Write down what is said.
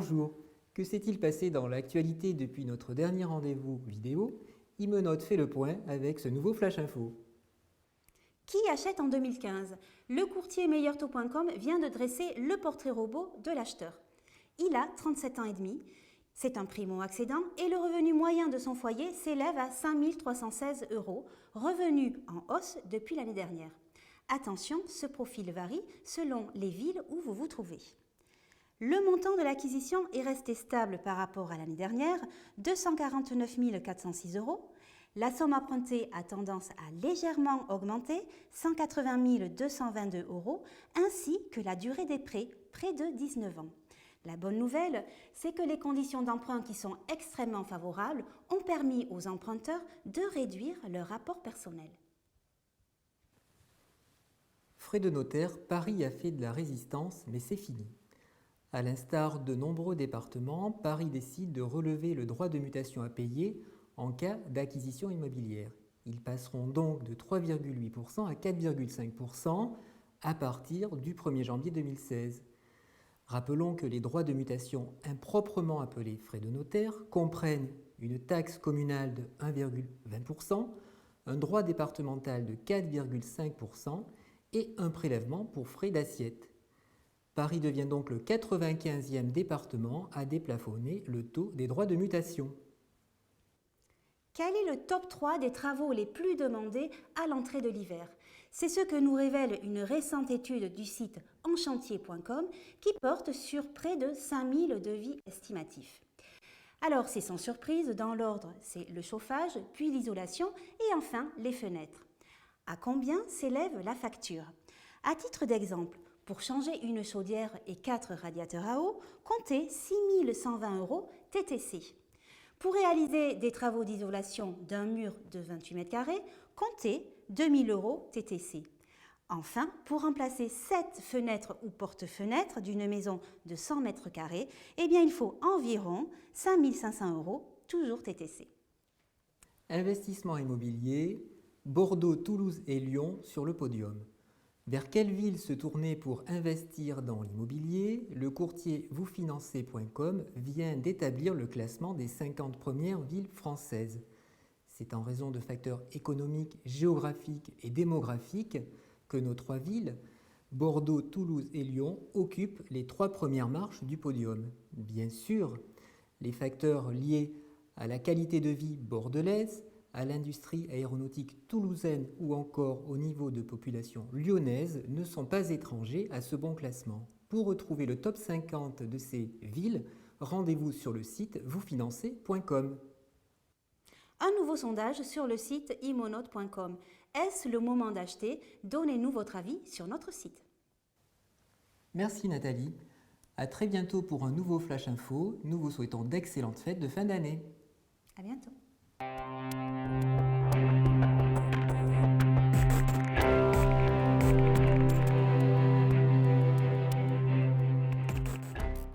bonjour. Que s'est-il passé dans l'actualité depuis notre dernier rendez-vous vidéo? Imenote fait le point avec ce nouveau Flash Info. Qui achète en 2015? Le courtier meilleurtaux.com vient de dresser le portrait robot de l'acheteur. Il a 37 ans et demi, c'est un primo-accédant et le revenu moyen de son foyer s'élève à 5 316 €, revenu en hausse depuis l'année dernière. Attention, ce profil varie selon les villes où vous vous trouvez. Le montant de l'acquisition est resté stable par rapport à l'année dernière, 249 406 €. La somme empruntée a tendance à légèrement augmenter, 180 222 €, ainsi que la durée des prêts, près de 19 ans. La bonne nouvelle, c'est que les conditions d'emprunt qui sont extrêmement favorables ont permis aux emprunteurs de réduire leur rapport personnel. Frais de notaire, Paris a fait de la résistance, mais c'est fini. À l'instar de nombreux départements, Paris décide de relever le droit de mutation à payer en cas d'acquisition immobilière. Ils passeront donc de 3,8% à 4,5% à partir du 1er janvier 2016. Rappelons que les droits de mutation improprement appelés frais de notaire comprennent une taxe communale de 1,20%, un droit départemental de 4,5% et un prélèvement pour frais d'assiette. Paris devient donc le 95e département à déplafonner le taux des droits de mutation. Quel est le top 3 des travaux les plus demandés à l'entrée de l'hiver? C'est ce que nous révèle une récente étude du site enchantier.com qui porte sur près de 5000 devis estimatifs. Alors c'est sans surprise, dans l'ordre, c'est le chauffage, puis l'isolation et enfin les fenêtres. À combien s'élève la facture? À titre d'exemple, pour changer une chaudière et 4 radiateurs à eau, comptez 6 120 € TTC. Pour réaliser des travaux d'isolation d'un mur de 28 m², comptez 2 000 € TTC. Enfin, pour remplacer 7 fenêtres ou porte-fenêtres d'une maison de 100 m², eh bien, il faut environ 5 500 €, toujours TTC. Investissement immobilier, Bordeaux, Toulouse et Lyon sur le podium. Vers quelle ville se tourner pour investir dans l'immobilier? Le courtier vousfinancer.com vient d'établir le classement des 50 premières villes françaises. C'est en raison de facteurs économiques, géographiques et démographiques que nos 3 villes, Bordeaux, Toulouse et Lyon, occupent les 3 premières marches du podium. Bien sûr, les facteurs liés à la qualité de vie bordelaise, à l'industrie aéronautique toulousaine ou encore au niveau de population lyonnaise ne sont pas étrangers à ce bon classement. Pour retrouver le top 50 de ces villes, rendez-vous sur le site vousfinancer.com. Un nouveau sondage sur le site imonote.com. Est-ce le moment d'acheter? Donnez-nous votre avis sur notre site. Merci Nathalie. À très bientôt pour un nouveau Flash Info. Nous vous souhaitons d'excellentes fêtes de fin d'année. À bientôt.